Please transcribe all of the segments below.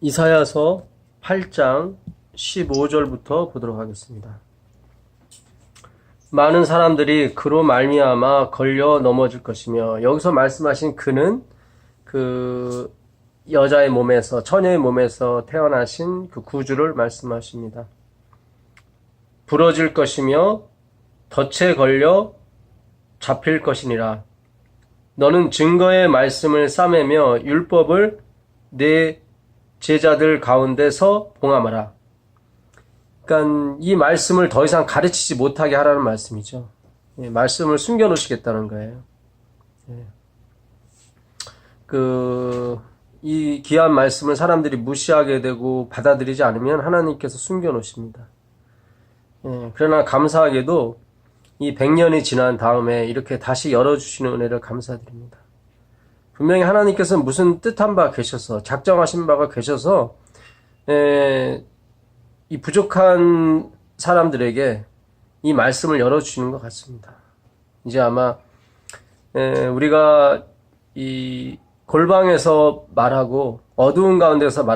이사야서 8장 15절부터 보도록 하겠습니다. 많은 사람들이 그로 말미암아 걸려 넘어질 것이며, 여기서 말씀하신 그는 그 여자의 몸에서, 처녀의 몸에서 태어나신 그 구주를 말씀하십니다. 부러질 것이며 덫에 걸려 잡힐 것이니라. 너는 증거의 말씀을 싸매며 율법을 내 제자들 가운데서 봉함하라. 그러니까 이 말씀을 더 이상 가르치지 못하게 하라는 말씀이죠. 말씀을 숨겨 놓으시겠다는 거예요. 이 귀한 말씀을 사람들이 무시하게 되고 받아들이지 않으면 하나님께서 숨겨 놓으십니다. 그러나 감사하게도 이 100년이 지난 다음에 이렇게 다시 열어주시는 은혜를 감사드립니다. 분명히 하나님께서는 무슨 뜻한 바 계셔서, 작정하신 바가 계셔서 이 부족한 사람들에게 이 말씀을 열어주시는 것 같습니다. 이제 아마 우리가 이 골방에서 말하고 어두운 가운데서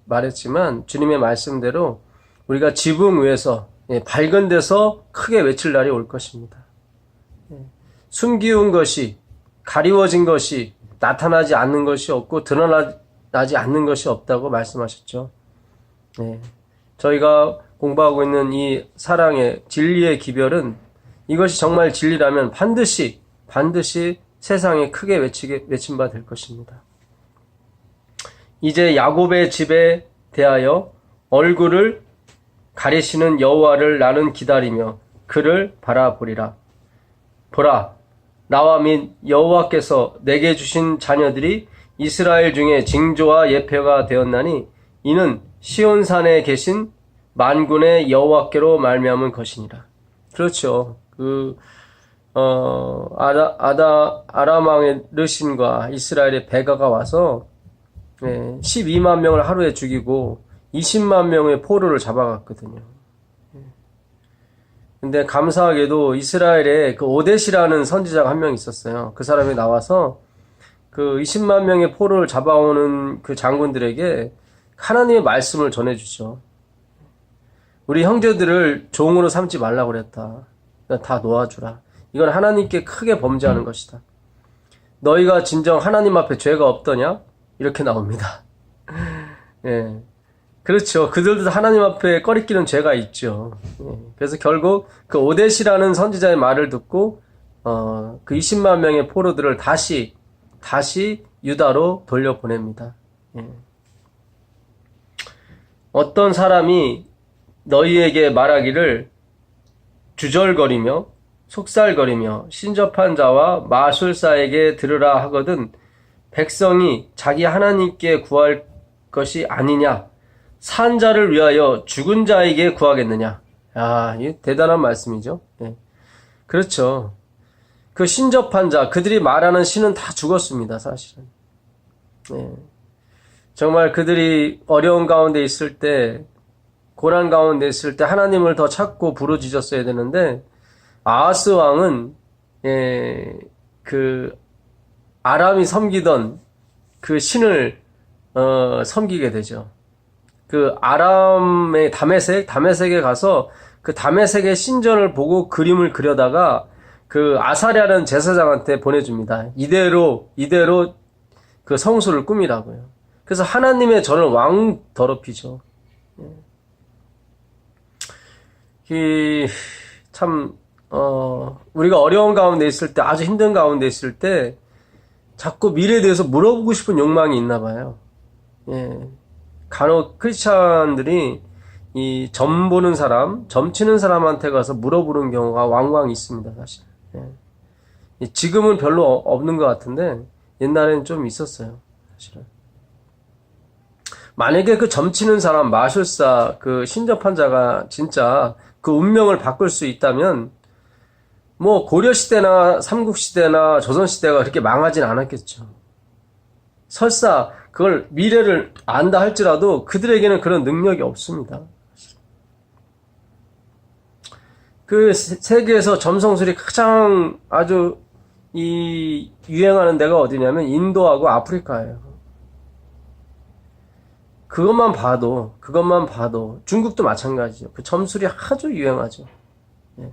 말했지만 주님의 말씀대로 우리가 지붕 위에서 밝은 데서 크게 외칠 날이 올 것입니다. 숨기운 것이, 가리워진 것이, 나타나지 않는 것이 없고 드러나지 않는 것이 없다고 말씀하셨죠. 저희가 공부하고 있는 이 사랑의 진리의 기별은, 이것이 정말 진리라면 반드시 세상에 크게 외친 바 될 것입니다. 이제 야곱의 집에 대하여 얼굴을 가리시는 여호와를 나는 기다리며 그를 바라보리라. 보라, 나와 및 여호와께서 내게 주신 자녀들이 이스라엘 중에 징조와 예표가 되었나니 이는 시온산에 계신 만군의 여호와께로 말미암은 것이니라. 그렇죠. 아람 왕의 르신과 이스라엘의 베가가 와서 12만 명을 하루에 죽이고 20만 명의 포로를 잡아갔거든요. 근데 감사하게도 이스라엘에 그 오뎃이라는 선지자가 한 명 있었어요. 그 사람이 나와서 그 20만 명의 포로를 잡아오는 그 장군들에게 하나님의 말씀을 전해주죠. 우리 형제들을 종으로 삼지 말라고 그랬다. 다 놓아주라. 이건 하나님께 크게 범죄하는 것이다. 너희가 진정 하나님 앞에 죄가 없더냐? 이렇게 나옵니다. 그렇죠. 그들도 하나님 앞에 꺼리끼는 죄가 있죠. 그래서 결국 그 오뎃이라는 선지자의 말을 듣고 그 20만 명의 포로들을 다시 유다로 돌려보냅니다. 어떤 사람이 너희에게 말하기를 주절거리며 속살거리며 신접한 자와 마술사에게 들으라 하거든 백성이 자기 하나님께 구할 것이 아니냐? 산 자를 위하여 죽은 자에게 구하겠느냐? 이 대단한 말씀이죠. 그렇죠. 그 신접한 자, 그들이 말하는 신은 다 죽었습니다, 사실은. 정말 그들이 어려운 가운데 있을 때, 고난 가운데 있을 때 하나님을 더 찾고 부르짖었어야 되는데, 아하스 왕은 그 아람이 섬기던 그 신을 섬기게 되죠. 그 아람의 다메섹에 가서 그 다메섹의 신전을 보고 그림을 그려다가 그 아사랴라는 제사장한테 보내줍니다. 이대로 그 성수를 꾸미라고요. 그래서 하나님의 전을 왕 더럽히죠. 우리가 어려운 가운데 있을 때, 아주 힘든 가운데 있을 때 자꾸 미래에 대해서 물어보고 싶은 욕망이 있나 봐요. 간혹 크리스찬들이 이 점 보는 사람, 점 치는 사람한테 가서 물어보는 경우가 왕왕 있습니다, 사실. 지금은 별로 없는 것 같은데 옛날에는 좀 있었어요, 사실은. 만약에 그 점 치는 사람, 마술사, 그 신접한 자가 진짜 그 운명을 바꿀 수 있다면 뭐 고려시대나 삼국시대나 조선시대가 그렇게 망하진 않았겠죠. 설사 그걸 미래를 안다 할지라도 그들에게는 그런 능력이 없습니다. 그 세계에서 점성술이 가장 아주 유행하는 데가 어디냐면 인도하고 아프리카예요. 그것만 봐도 중국도 마찬가지죠. 그 점술이 아주 유행하죠. 예.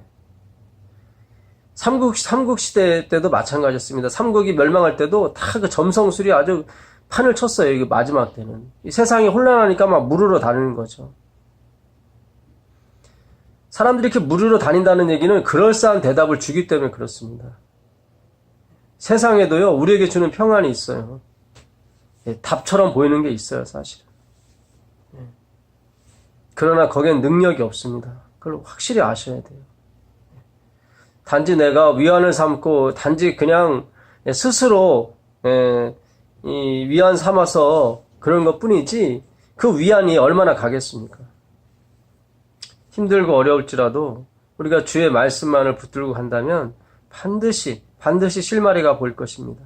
삼국 시대 때도 마찬가지였습니다. 삼국이 멸망할 때도 다 그 점성술이 아주 판을 쳤어요. 이게 마지막 때는. 이 세상이 혼란하니까 막 물으러 다니는 거죠. 사람들이 이렇게 물으러 다닌다는 얘기는 그럴싸한 대답을 주기 때문에 그렇습니다. 세상에도요, 우리에게 주는 평안이 있어요. 예, 답처럼 보이는 게 있어요, 사실은. 예. 그러나 거기엔 능력이 없습니다. 그걸 확실히 아셔야 돼요. 단지 내가 위안을 삼고, 단지 그냥 스스로, 이 위안 삼아서 그런 것 뿐이지, 그 위안이 얼마나 가겠습니까? 힘들고 어려울지라도 우리가 주의 말씀만을 붙들고 간다면 반드시 실마리가 보일 것입니다.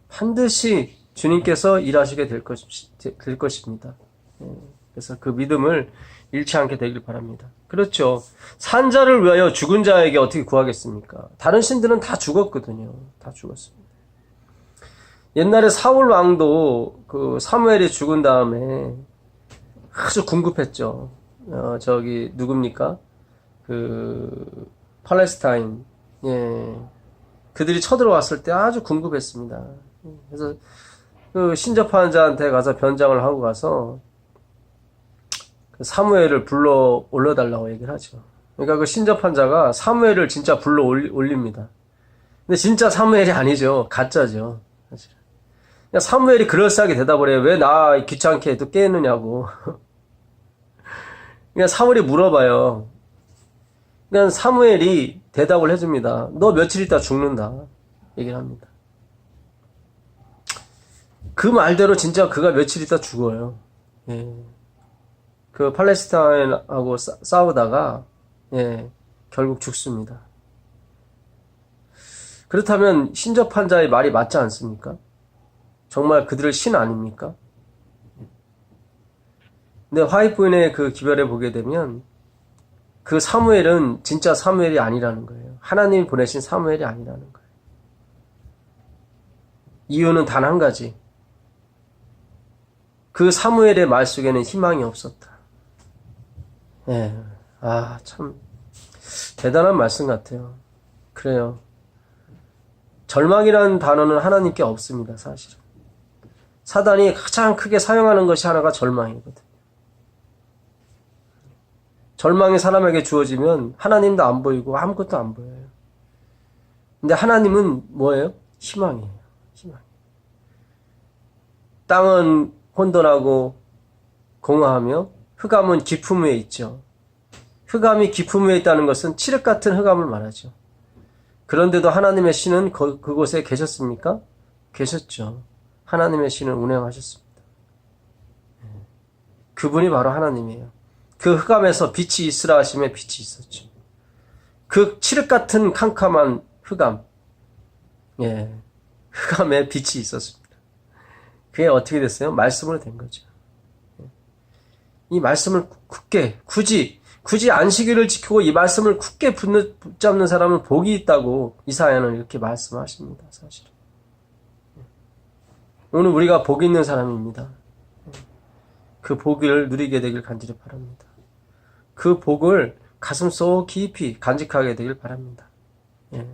반드시 주님께서 일하시게 될 것입니다. 그래서 그 믿음을 잃지 않게 되길 바랍니다. 그렇죠. 산 자를 위하여 죽은 자에게 어떻게 구하겠습니까? 다른 신들은 다 죽었거든요. 다 죽었습니다. 옛날에 사울 왕도 그 사무엘이 죽은 다음에 아주 궁급했죠. 누굽니까? 그 팔레스타인, 예, 그들이 쳐들어왔을 때 아주 궁급했습니다. 그래서 그 신접한 자한테 가서 변장을 하고 가서 그 사무엘을 불러 올려달라고 얘기를 하죠. 그러니까 그 신접한 자가 사무엘을 진짜 불러 올립니다. 근데 진짜 사무엘이 아니죠. 가짜죠. 사실은. 그러니까 사무엘이 그럴싸하게 대답을 해요. 왜 나 귀찮게 또 깨느냐고. 그러니까 사울이 물어봐요. 그러니까 사무엘이 대답을 해줍니다. 너 며칠 있다 죽는다. 얘기를 합니다. 그 말대로 진짜 그가 며칠 있다 죽어요. 예. 그 팔레스타인하고 싸우다가, 예, 결국 죽습니다. 그렇다면 신접한 자의 말이 맞지 않습니까? 정말 그들을 신 아닙니까? 근데 화이트부인의 그 기별에 보게 되면 그 사무엘은 진짜 사무엘이 아니라는 거예요. 하나님이 보내신 사무엘이 아니라는 거예요. 이유는 단 한 가지. 그 사무엘의 말 속에는 희망이 없었다. 예, 참 대단한 말씀 같아요. 그래요. 절망이라는 단어는 하나님께 없습니다, 사실은. 사단이 가장 크게 사용하는 것이 하나가 절망이거든요. 절망이 사람에게 주어지면 하나님도 안 보이고 아무것도 안 보여요. 근데 하나님은 뭐예요? 희망이에요. 희망. 땅은 혼돈하고 공허하며 흑암은 깊음 위에 있죠. 흑암이 깊음 위에 있다는 것은 칠흑 같은 흑암을 말하죠. 그런데도 하나님의 신은 그곳에 계셨습니까? 계셨죠. 하나님의 신은 운행하셨습니다. 그분이 바로 하나님이에요. 그 흑암에서 빛이 있으라 하심에 빛이 있었죠. 그 칠흑 같은 캄캄한 흑암, 예, 흑암에 빛이 있었습니다. 그게 어떻게 됐어요? 말씀으로 된 거죠. 이 말씀을 굳이 안식일을 지키고 이 말씀을 굳게 붙잡는 사람은 복이 있다고 이사야는 이렇게 말씀하십니다. 사실은. 오늘 우리가 복 있는 사람입니다. 그 복을 누리게 되길 간절히 바랍니다. 그 복을 가슴속 깊이 간직하게 되길 바랍니다. 예.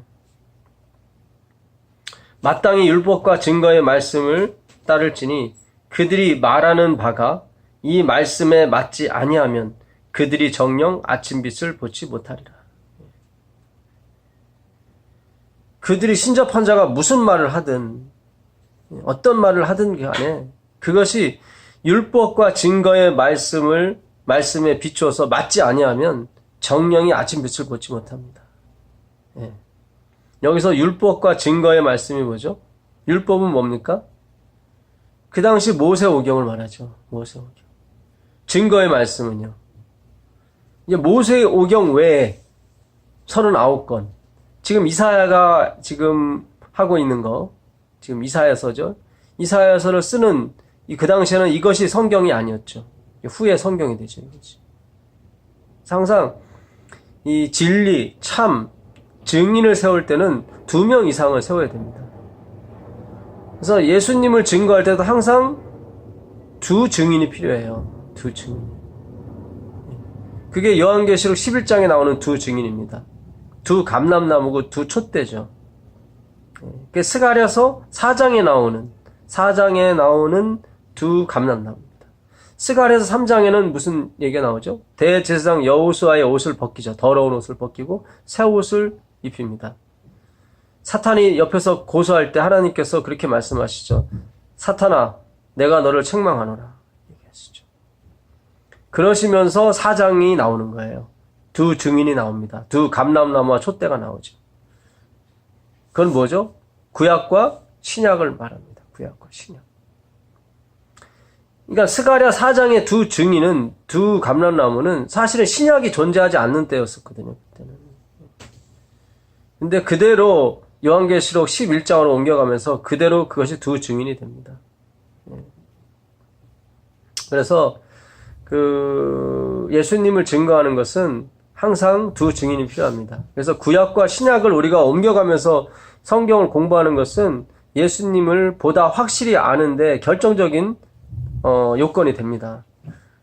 마땅히 율법과 증거의 말씀을 따를지니 그들이 말하는 바가 이 말씀에 맞지 아니하면 그들이 정녕 아침빛을 보지 못하리라. 그들이 신접한 자가 무슨 말을 하든 어떤 말을 하든 간에 그것이 율법과 증거의 말씀에 비추어서 맞지 아니하면 정령이 아침빛을 보지 못합니다. 예. 여기서 율법과 증거의 말씀이 뭐죠? 율법은 뭡니까? 그 당시 모세오경을 말하죠. 모세오경. 증거의 말씀은요. 이제 모세오경 외에 39건. 지금 이사야가 지금 하고 있는 거, 지금 이사야서죠. 이사야서를 쓰는 그 당시에는 이것이 성경이 아니었죠. 후에 성경이 되죠. 이것이. 항상 이 진리, 참, 증인을 세울 때는 2명 이상을 세워야 됩니다. 그래서 예수님을 증거할 때도 항상 두 증인이 필요해요. 두 증인. 그게 요한계시록 11장에 나오는 두 증인입니다. 두 감람나무고 두 촛대죠. 그게 스가랴서 4장에 나오는 두 감람나무입니다. 스가랴서 3장에는 무슨 얘기가 나오죠? 대제사장 여호수아의 옷을 벗기죠. 더러운 옷을 벗기고 새 옷을 입힙니다. 사탄이 옆에서 고소할 때 하나님께서 그렇게 말씀하시죠. 사탄아, 내가 너를 책망하노라. 얘기하시죠. 그러시면서 4장이 나오는 거예요. 두 증인이 나옵니다. 두 감람나무와 촛대가 나오죠. 그건 뭐죠? 구약과 신약을 말합니다. 구약과 신약. 그러니까 스가랴 4장의 두 증인은, 두 감람나무는 사실은 신약이 존재하지 않는 때였었거든요. 그때는. 근데 그대로 요한계시록 11장으로 옮겨가면서 그대로 그것이 두 증인이 됩니다. 그래서 예수님을 증거하는 것은 항상 두 증인이 필요합니다. 그래서 구약과 신약을 우리가 옮겨가면서 성경을 공부하는 것은 예수님을 보다 확실히 아는데 결정적인 요건이 됩니다.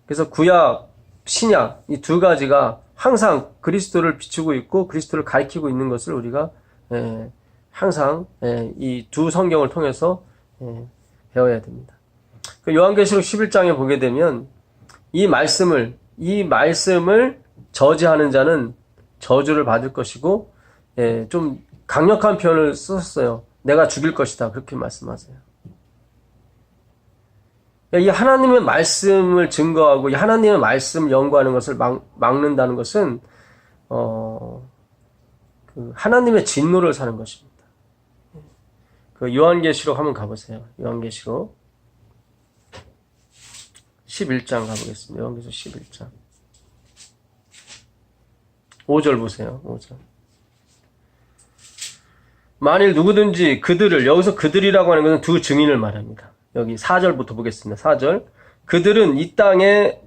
그래서 구약, 신약 이 두 가지가 항상 그리스도를 비추고 있고 그리스도를 가리키고 있는 것을 우리가 항상 이 두 성경을 통해서 배워야 됩니다. 요한계시록 11장에 보게 되면 이 말씀을 저지하는 자는 저주를 받을 것이고 좀 강력한 표현을 썼어요. 내가 죽일 것이다. 그렇게 말씀하세요. 이 하나님의 말씀을 증거하고 이 하나님의 말씀을 연구하는 것을 막는다는 것은 하나님의 진노를 사는 것입니다. 요한계시록 한번 가보세요. 요한계시록 11장 가보겠습니다. 요한계시록 11장 5절 보세요. 5절. 만일 누구든지 그들을, 여기서 그들이라고 하는 것은 두 증인을 말합니다. 여기 4절부터 보겠습니다. 4절. 그들은 이 땅에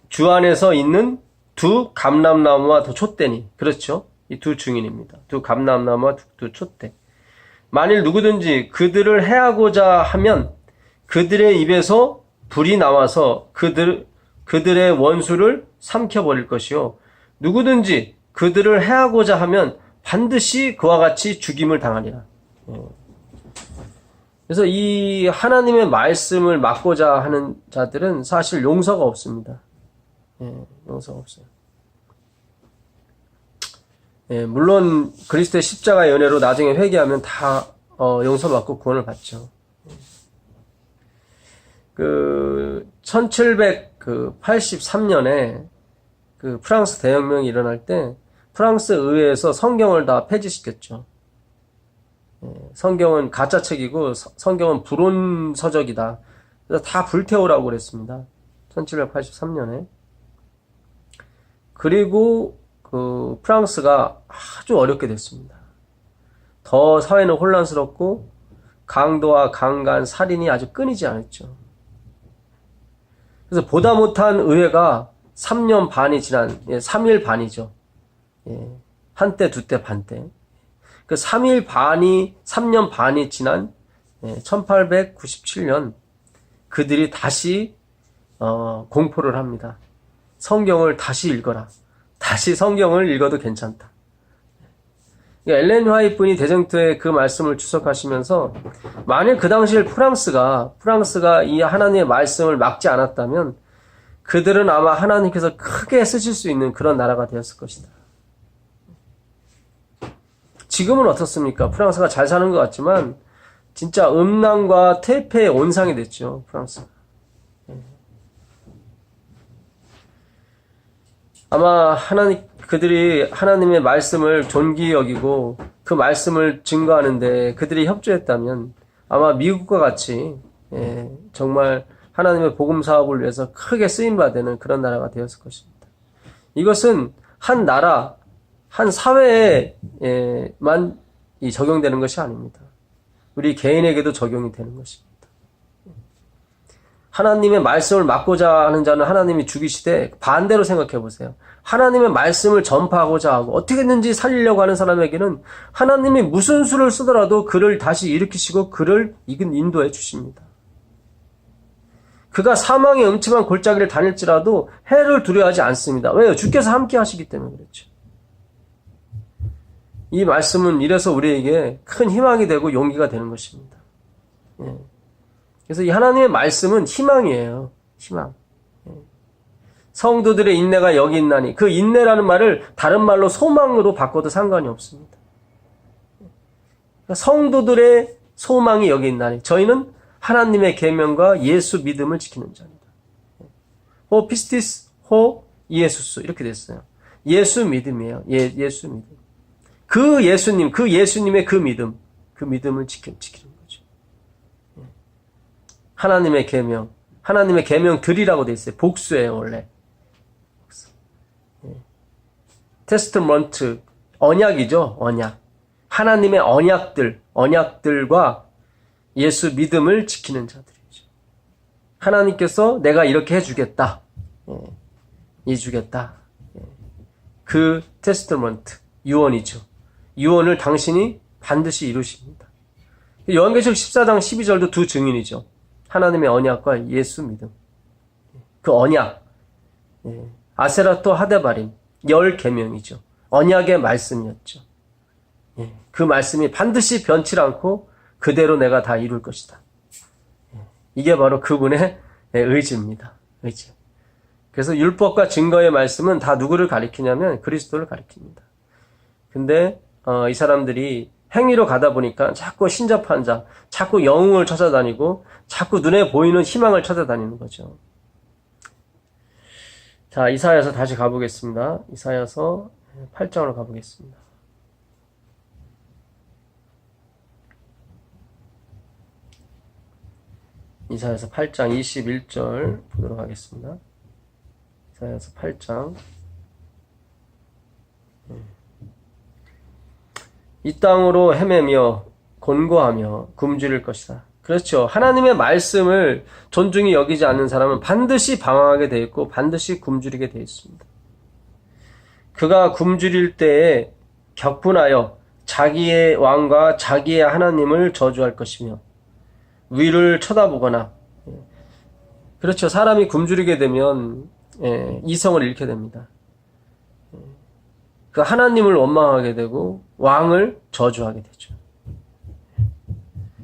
주 안에서 있는 두 감람나무와 두 촛대니. 그렇죠? 이 두 증인입니다. 두 감람나무와 두 촛대. 만일 누구든지 그들을 해하고자 하면 그들의 입에서 불이 나와서 그들의 원수를 삼켜버릴 것이요. 누구든지 그들을 해하고자 하면 반드시 그와 같이 죽임을 당하리라. 그래서 이 하나님의 말씀을 막고자 하는 자들은 사실 용서가 없습니다. 용서가 없어요. 물론 그리스도의 십자가의 연회로 나중에 회개하면 다 용서받고 구원을 받죠. 1783년에 프랑스 대혁명이 일어날 때 프랑스 의회에서 성경을 다 폐지시켰죠. 성경은 가짜책이고 성경은 불온 서적이다. 그래서 다 불태우라고 그랬습니다. 1783년에. 그리고 프랑스가 아주 어렵게 됐습니다. 더 사회는 혼란스럽고 강도와 강간, 살인이 아주 끊이지 않았죠. 그래서 보다 못한 의회가 3년 반이 지난 3일 반이죠. 한때, 두때, 반때. 그 3년 반이 지난 1897년 그들이 다시 공포를 합니다. 성경을 다시 읽어라. 다시 성경을 읽어도 괜찮다. 엘렌 화이트분이 대쟁투에 그 말씀을 주석하시면서 만일 그 당시에 프랑스가 이 하나님의 말씀을 막지 않았다면 그들은 아마 하나님께서 크게 쓰실 수 있는 그런 나라가 되었을 것이다. 지금은 어떻습니까? 프랑스가 잘 사는 것 같지만 진짜 음란과 퇴폐의 온상이 됐죠. 프랑스가. 아마 그들이 하나님의 말씀을 존귀히 여기고 그 말씀을 증거하는데 그들이 협조했다면 아마 미국과 같이 정말 하나님의 복음 사업을 위해서 크게 쓰임받는 그런 나라가 되었을 것입니다. 이것은 한 나라, 한 사회에만 적용되는 것이 아닙니다. 우리 개인에게도 적용이 되는 것입니다. 하나님의 말씀을 막고자 하는 자는 하나님이 죽이시되 반대로 생각해 보세요. 하나님의 말씀을 전파하고자 하고 어떻게든지 살리려고 하는 사람에게는 하나님이 무슨 수를 쓰더라도 그를 다시 일으키시고 그를 인도해 주십니다. 그가 사망의 음침한 골짜기를 다닐지라도 해를 두려워하지 않습니다. 왜요? 주께서 함께 하시기 때문에 그렇죠. 이 말씀은 이래서 우리에게 큰 희망이 되고 용기가 되는 것입니다. 예. 그래서 이 하나님의 말씀은 희망이에요. 희망. 예. 성도들의 인내가 여기 있나니, 그 인내라는 말을 다른 말로 소망으로 바꿔도 상관이 없습니다. 그러니까 성도들의 소망이 여기 있나니, 저희는 하나님의 계명과 예수 믿음을 지키는 자입니다. 호 피스티스 호 이에수스 이렇게 됐어요. 예수 믿음이에요. 예수 믿음. 그 예수님, 그 예수님의 그 믿음을 지키는 거죠. 하나님의 계명, 하나님의 계명들이라고 돼 있어요. 복수예요, 원래. 테스트먼트, 언약이죠, 언약. 하나님의 언약들과 예수 믿음을 지키는 자들이죠. 하나님께서 내가 이렇게 해주겠다. 이주겠다. 그 테스트먼트, 유언이죠. 유언을 당신이 반드시 이루십니다. 요한계시록 14장 12절도 두 증인이죠. 하나님의 언약과 예수 믿음. 그 언약. 아세라토 하데바림. 10계명이죠. 언약의 말씀이었죠. 그 말씀이 반드시 변치 않고 그대로 내가 다 이룰 것이다. 이게 바로 그분의 의지입니다. 의지. 그래서 율법과 증거의 말씀은 다 누구를 가리키냐면 그리스도를 가리킵니다. 근데 이 사람들이 행위로 가다 보니까 자꾸 신접한 자, 자꾸 영웅을 찾아다니고 자꾸 눈에 보이는 희망을 찾아다니는 거죠. 자, 이사야서 다시 가보겠습니다. 이사야서 8장으로 가보겠습니다. 이사야서 8장 21절 보도록 하겠습니다. 이사야서 8장. 이 땅으로 헤매며 곤고하며 굶주릴 것이다. 그렇죠. 하나님의 말씀을 존중히 여기지 않는 사람은 반드시 방황하게 되어 있고 반드시 굶주리게 되어 있습니다. 그가 굶주릴 때에 격분하여 자기의 왕과 자기의 하나님을 저주할 것이며 위를 쳐다보거나, 그렇죠. 사람이 굶주리게 되면 이성을 잃게 됩니다. 그 하나님을 원망하게 되고 왕을 저주하게 되죠.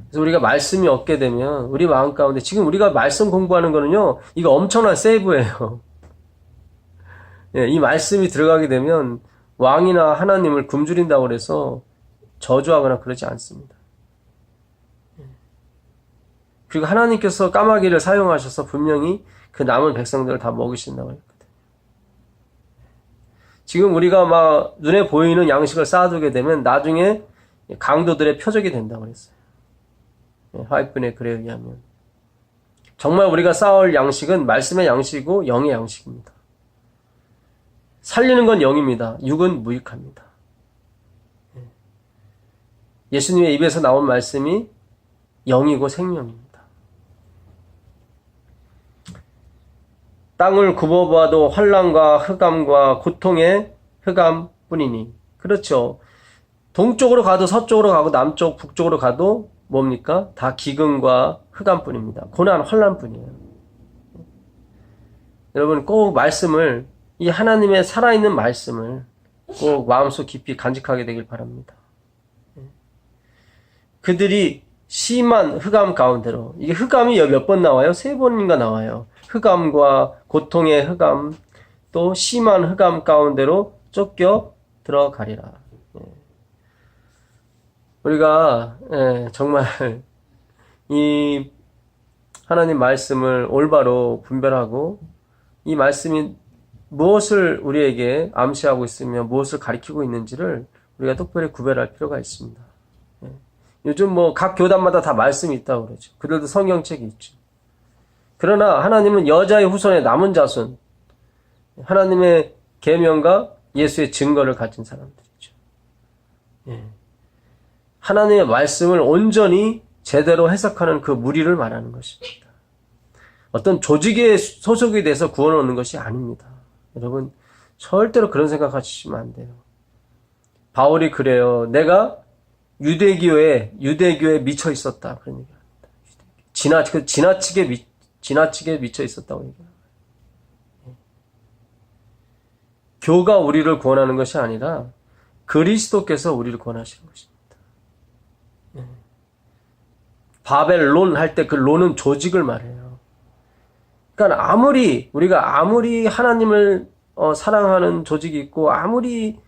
그래서 우리가 말씀이 없게 되면 우리 마음 가운데, 지금 우리가 말씀 공부하는 거는요, 이거 엄청난 세이브예요. 이 말씀이 들어가게 되면 왕이나 하나님을 굶주린다고 그래서 저주하거나 그러지 않습니다. 그리고 하나님께서 까마귀를 사용하셔서 분명히 그 남은 백성들을 다 먹이신다고 했거든요. 지금 우리가 막 눈에 보이는 양식을 쌓아두게 되면 나중에 강도들의 표적이 된다고 그랬어요. 하익분의 글에 의하면. 정말 우리가 쌓을 양식은 말씀의 양식이고 영의 양식입니다. 살리는 건 영입니다. 육은 무익합니다. 예수님의 입에서 나온 말씀이 영이고 생명입니다. 땅을 굽어봐도 환난과 흑암과 고통의 흑암뿐이니. 그렇죠. 동쪽으로 가도 서쪽으로 가고 남쪽 북쪽으로 가도 뭡니까? 다 기근과 흑암뿐입니다. 고난, 환난뿐이에요. 여러분 꼭 말씀을, 이 하나님의 살아있는 말씀을 꼭 마음속 깊이 간직하게 되길 바랍니다. 그들이 심한 흑암 가운데로, 이게 흑암이 몇 번 나와요? 3번인가 나와요. 흑암과 고통의 흑암, 또 심한 흑암 가운데로 쫓겨 들어가리라. 우리가 정말 이 하나님 말씀을 올바로 분별하고 이 말씀이 무엇을 우리에게 암시하고 있으며 무엇을 가리키고 있는지를 우리가 특별히 구별할 필요가 있습니다. 요즘 각 교단마다 다 말씀이 있다고 그러죠. 그들도 성경책이 있죠. 그러나 하나님은 여자의 후손의 남은 자손, 하나님의 계명과 예수의 증거를 가진 사람들이죠. 하나님의 말씀을 온전히 제대로 해석하는 그 무리를 말하는 것입니다. 어떤 조직에 소속이 돼서 구원을 얻는 것이 아닙니다. 여러분 절대로 그런 생각하시면 안 돼요. 바울이 그래요. 내가 유대교에 미쳐 있었다. 그런 얘기합니다. 지나치게 지나치게 미쳐 있었다고 얘기해요. 교가 우리를 구원하는 것이 아니라 그리스도께서 우리를 구원하시는 것입니다. 바벨론 할 때 그 론은 조직을 말해요. 그러니까 우리가 아무리 하나님을 사랑하는 조직이 있고 아무리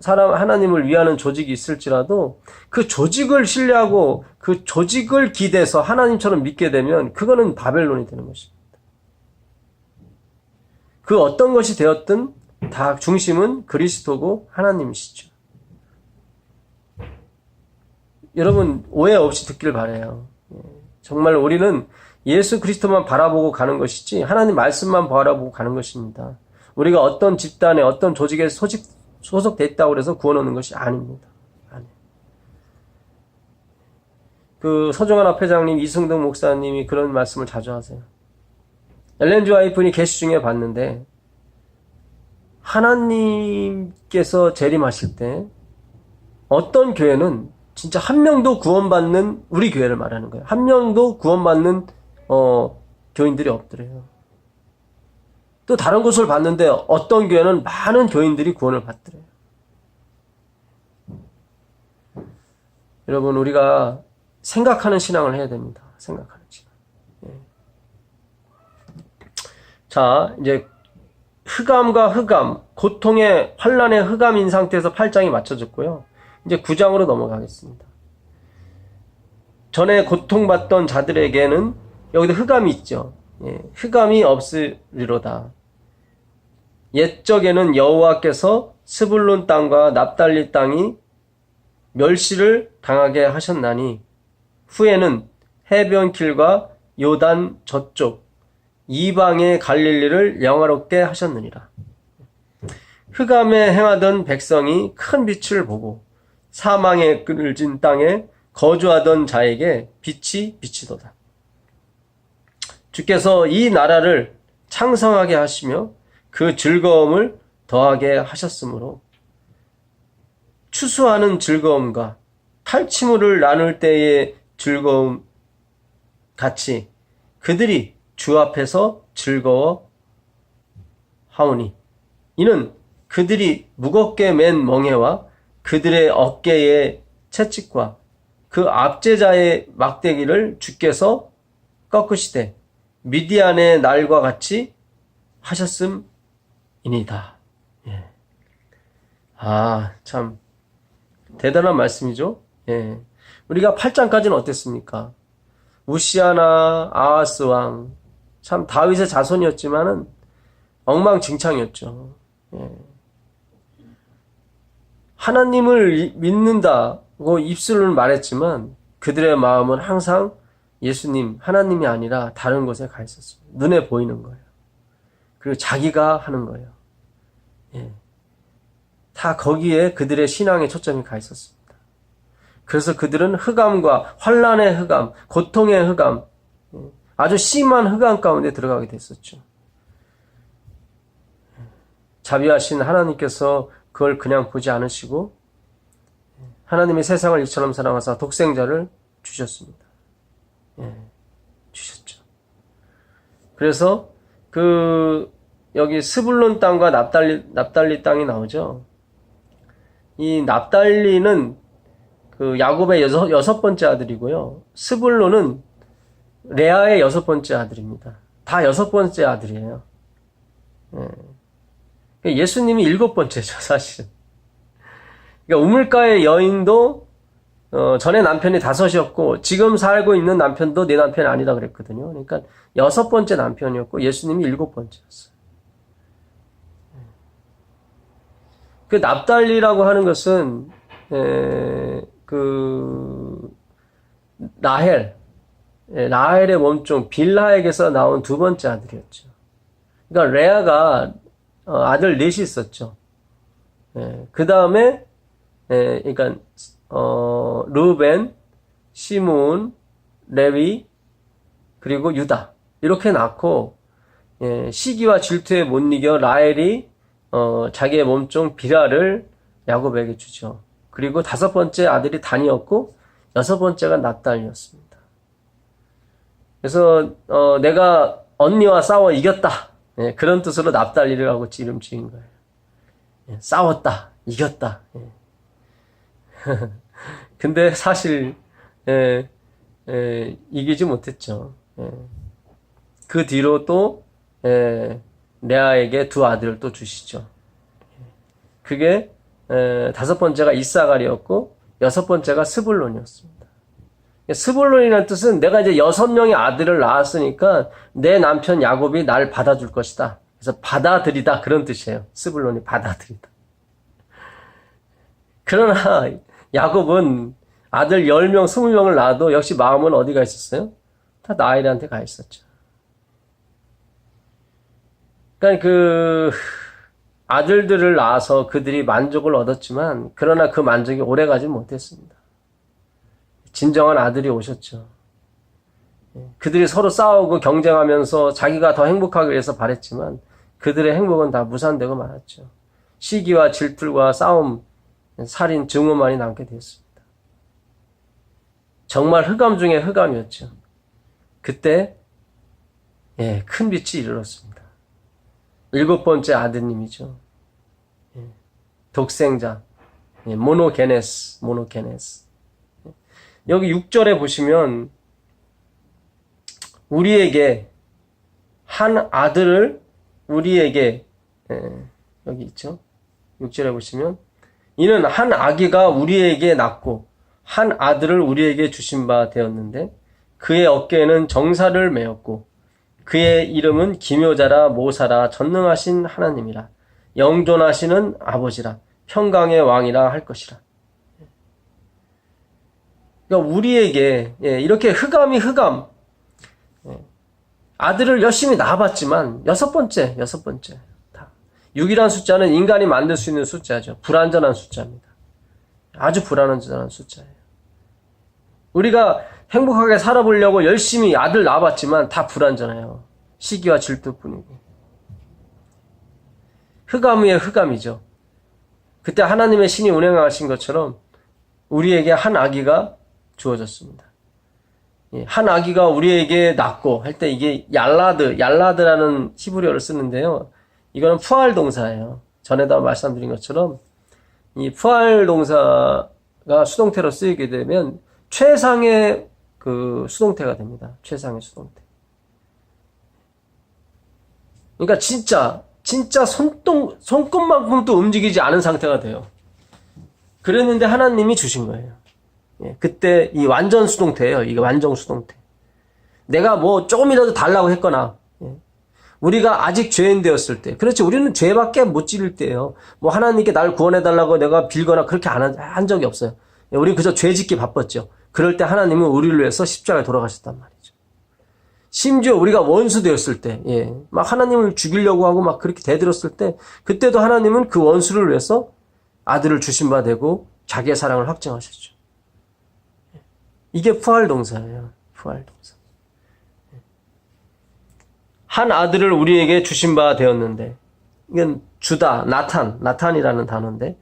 하나님을 위하는 조직이 있을지라도 그 조직을 신뢰하고 그 조직을 기대서 하나님처럼 믿게 되면 그거는 바벨론이 되는 것입니다. 그 어떤 것이 되었든 다 중심은 그리스도고 하나님이시죠. 여러분 오해 없이 듣길 바라요. 정말 우리는 예수 그리스도만 바라보고 가는 것이지 하나님 말씀만 바라보고 가는 것입니다. 우리가 어떤 집단에 어떤 조직에 소속됐다고 해서 구원 얻는 것이 아닙니다. 그 서정환 앞회장님, 이승동 목사님이 그런 말씀을 자주 하세요. 엘렌 지 화이트니 게시 중에 봤는데 하나님께서 재림하실 때 어떤 교회는 진짜 한 명도 구원받는 우리 교회를 말하는 거예요. 한 명도 구원받는 교인들이 없더래요. 또 다른 곳을 봤는데 어떤 교회는 많은 교인들이 구원을 받더래요. 여러분 우리가 생각하는 신앙을 해야 됩니다. 생각하는 신앙. 자, 이제 흑암과 흑암, 고통의 환란의 흑암인 상태에서 8장이 맞춰졌고요. 이제 9장으로 넘어가겠습니다. 전에 고통받던 자들에게는 여기도 흑암이 있죠. 흑암이 없으리로다. 옛적에는 여호와께서 스불론 땅과 납달리 땅이 멸시를 당하게 하셨나니 후에는 해변길과 요단 저쪽 이방의 갈릴리를 영화롭게 하셨느니라. 흑암에 행하던 백성이 큰 빛을 보고 사망에 끌진 땅에 거주하던 자에게 빛이 비치도다. 주께서 이 나라를 창성하게 하시며 그 즐거움을 더하게 하셨으므로 추수하는 즐거움과 탈취물을 나눌 때의 즐거움 같이 그들이 주 앞에서 즐거워 하오니 이는 그들이 무겁게 맨 멍에와 그들의 어깨의 채찍과 그 압제자의 막대기를 주께서 꺾으시되 미디안의 날과 같이 하셨음이니다. 참 대단한 말씀이죠. 우리가 8장까지는 어땠습니까? 우시아나 아하스 왕, 참 다윗의 자손이었지만은 엉망진창이었죠. 하나님을 믿는다고 입술로는 말했지만 그들의 마음은 항상 예수님, 하나님이 아니라 다른 곳에 가 있었어요. 눈에 보이는 거예요. 그리고 자기가 하는 거예요. 다 거기에 그들의 신앙의 초점이 가 있었습니다. 그래서 그들은 흑암과 환란의 흑암, 고통의 흑암, 아주 심한 흑암 가운데 들어가게 됐었죠. 자비하신 하나님께서 그걸 그냥 보지 않으시고 하나님의 세상을 이처럼 사랑하사 독생자를 주셨습니다. 주셨죠. 그래서 여기 스불론 땅과 납달리 땅이 나오죠. 이 납달리는 야곱의 여섯 번째 아들이고요. 스불론은 레아의 여섯 번째 아들입니다. 다 여섯 번째 아들이에요. 예수님이 일곱 번째죠, 사실은. 그러니까 우물가의 여인도 전에 남편이 5이었고 지금 살고 있는 남편도 내 남편이 아니다 그랬거든요. 그러니까 여섯 번째 남편이었고 예수님이 일곱 번째였어요. 그 납달리라고 하는 것은 라헬의 몸종 빌하에게서 나온 두 번째 아들이었죠. 그러니까 레아가 아들 넷이 있었죠. 그 다음에 그러니까 르벤, 시므온, 레위 그리고 유다 이렇게 낳고 시기와 질투에 못 이겨 라헬이 자기의 몸종 빌하를 야곱에게 주죠. 그리고 5번째 아들이 단이었고 6번째가 납달리였습니다. 그래서 내가 언니와 싸워 이겼다. 예, 그런 뜻으로 납달리라고 이름 지은 거예요. 예, 싸웠다, 이겼다. 예. 근데 사실 이기지 못했죠. 예. 그 뒤로 또 레아에게 두 아들을 또 주시죠. 그게 다섯 번째가 이사갈이었고 여섯 번째가 스불론이었습니다. 스불론이라는 뜻은 내가 이제 6명의 아들을 낳았으니까 내 남편 야곱이 날 받아줄 것이다. 그래서 받아들이다 그런 뜻이에요. 스불론이 받아들이다. 그러나 야곱은 아들 10명, 20명을 낳아도 역시 마음은 어디가 있었어요? 다 라헬한테 가 있었죠. 그러니까 그 아들들을 낳아서 그들이 만족을 얻었지만 그러나 그 만족이 오래가지 못했습니다. 진정한 아들이 오셨죠. 그들이 서로 싸우고 경쟁하면서 자기가 더 행복하기 위해서 바랬지만 그들의 행복은 다 무산되고 말았죠. 시기와 질투와 싸움, 살인, 증오만이 남게 되었습니다. 정말 흑암 중에 흑암이었죠. 그때 큰 빛이 이르렀습니다. 7번째 아드님이죠. 독생자, 모노게네스. 여기 6절에 보시면 우리에게 한 아들을 우리에게 여기 있죠. 6절에 보시면 이는 한 아기가 우리에게 낳고 한 아들을 우리에게 주신 바 되었는데 그의 어깨에는 정사를 메었고 그의 이름은 기묘자라 모사라 전능하신 하나님이라 영존하시는 아버지라 평강의 왕이라 할 것이라. 그러니까 우리에게 이렇게 흑암이 흑암 아들을 열심히 낳아봤지만 여섯 번째 다 6이라는 숫자는 인간이 만들 수 있는 숫자죠. 불완전한 숫자입니다. 아주 불완전한 숫자예요. 우리가 행복하게 살아보려고 열심히 아들 낳아봤지만 다 불완전해요. 시기와 질투뿐이고 흑암 위에 흑암이죠. 그때 하나님의 신이 운행하신 것처럼 우리에게 한 아기가 주어졌습니다. 한 아기가 우리에게 낳고 할 때 이게 얄라드라는 히브리어를 쓰는데요. 이거는 푸알 동사예요. 전에도 말씀드린 것처럼 이 푸알 동사가 수동태로 쓰이게 되면 최상의 그 수동태가 됩니다. 최상의 수동태. 그러니까 진짜 손끝만큼도 움직이지 않은 상태가 돼요. 그랬는데 하나님이 주신 거예요. 그때 이 완전 수동태예요. 이게 완전 수동태. 내가 뭐 조금이라도 달라고 했거나 우리가 아직 죄인 되었을 때, 그렇지, 우리는 죄밖에 못 지를 때예요. 뭐 하나님께 날 구원해달라고 내가 빌거나 그렇게 한 적이 없어요. 우리 그저 죄 짓기 바빴죠. 그럴 때 하나님은 우리를 위해서 십자가에 돌아가셨단 말이죠. 심지어 우리가 원수 되었을 때, 막 하나님을 죽이려고 하고 막 그렇게 대들었을 때, 그때도 하나님은 그 원수를 위해서 아들을 주신 바 되고 자기의 사랑을 확증하셨죠. 이게 푸알 동사예요. 푸알 동사. 한 아들을 우리에게 주신 바 되었는데, 이건 주다, 나탄이라는 단어인데,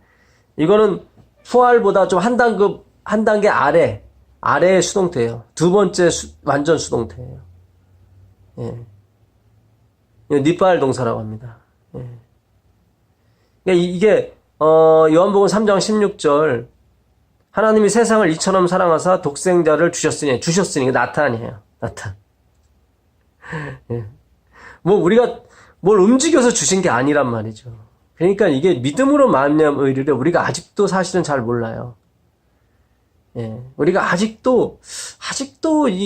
이거는 푸알보다 좀 한 단계 아래의 수동태예요. 두 번째 완전 수동태예요. 니빨 동사라고 합니다. 이게 요한복음 3장 16절 하나님이 세상을 이처럼 사랑하사 독생자를 주셨으니 나탄이에요. 나탄. 뭐 우리가 뭘 움직여서 주신 게 아니란 말이죠. 그러니까 이게 믿음으로 말미암은 의를 우리가 아직도 사실은 잘 몰라요. 우리가 아직도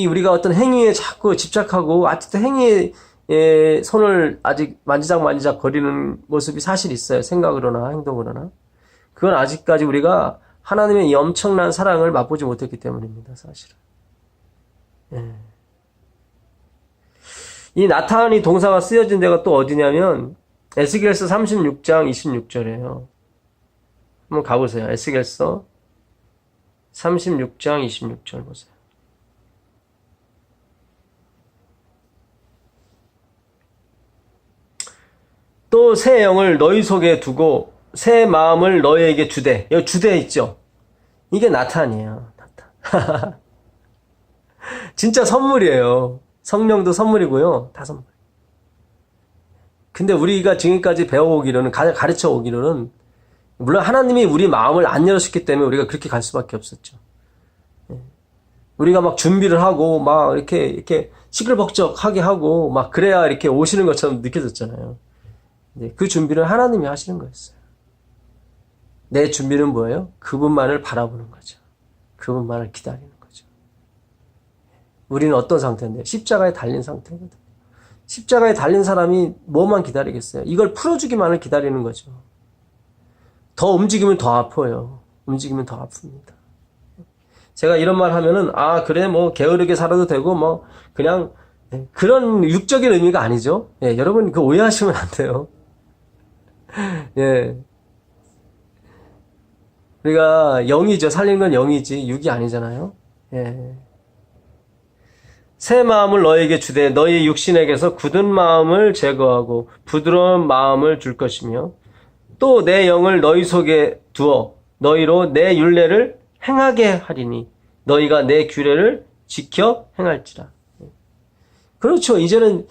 우리가 어떤 행위에 자꾸 집착하고 아직도 행위에 손을 아직 만지작 거리는 모습이 사실 있어요. 생각으로나 행동으로나. 그건 아직까지 우리가 하나님의 이 엄청난 사랑을 맛보지 못했기 때문입니다. 사실은. 이 나탄이 동사가 쓰여진 데가 또 어디냐면 에스겔서 36장 26절이에요. 한번 가보세요. 에스겔서 36장 26절 보세요. 또 새 영을 너희 속에 두고 새 마음을 너희에게 주되. 여기 주되 있죠? 이게 나탄이에요. 나탄. 진짜 선물이에요. 성령도 선물이고요. 다 선물. 근데 우리가 지금까지 배워오기로는, 가르쳐 오기로는, 물론 하나님이 우리 마음을 안 열어줬기 때문에 우리가 그렇게 갈 수밖에 없었죠. 우리가 막 준비를 하고, 막 이렇게 시끌벅적하게 하고, 막 그래야 이렇게 오시는 것처럼 느껴졌잖아요. 그 준비를 하나님이 하시는 거였어요. 내 준비는 뭐예요? 그분만을 바라보는 거죠. 그분만을 기다리는 거죠. 우리는 어떤 상태인데? 십자가에 달린 상태거든요. 십자가에 달린 사람이 뭐만 기다리겠어요? 이걸 풀어주기만을 기다리는 거죠. 더 움직이면 더 아파요. 움직이면 더 아픕니다. 제가 이런 말 하면은, 아, 그래, 뭐, 게으르게 살아도 되고, 뭐, 그냥, 그런 육적인 의미가 아니죠. 예, 여러분, 그 오해하시면 안 돼요. 예. 우리가 영이죠. 살린 건 영이지, 육이 아니잖아요. 예. 새 마음을 너에게 주되, 너희 육신에게서 굳은 마음을 제거하고, 부드러운 마음을 줄 것이며, 또 내 영을 너희 속에 두어, 너희로 내 율례를 행하게 하리니 너희가 내 규례를 지켜 행할지라. 그렇죠. 이제는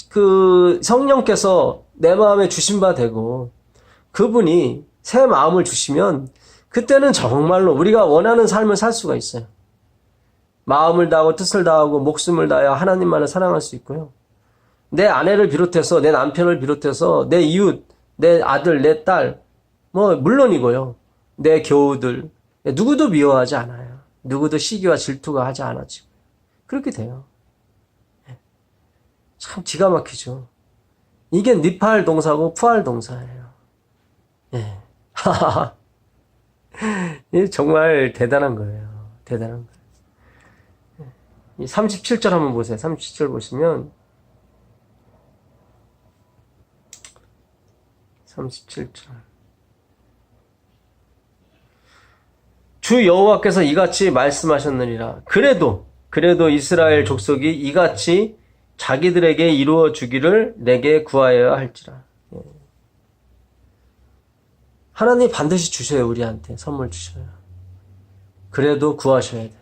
그 성령께서 내 마음에 주신 바 되고 그분이 새 마음을 주시면 그때는 정말로 우리가 원하는 삶을 살 수가 있어요. 마음을 다하고 뜻을 다하고 목숨을 다하여 하나님만을 사랑할 수 있고요. 내 아내를 비롯해서 내 남편을 비롯해서 내 이웃, 내 아들, 내 딸, 뭐 물론이고요. 내 교우들, 누구도 미워하지 않아요. 누구도 시기와 질투가 하지 않아지고 그렇게 돼요. 참 기가 막히죠. 이게 니팔 동사고 푸알 동사예요. 예. 이게 정말 대단한 거예요. 대단한 거예요. 이 37절 한번 보세요. 37절 보시면 37절 주 여호와께서 이같이 말씀하셨느니라. 그래도 이스라엘 족속이 이같이 자기들에게 이루어 주기를 내게 구하여야 할지라. 하나님 반드시 주셔요. 우리한테 선물 주셔요. 그래도 구하셔야 돼요.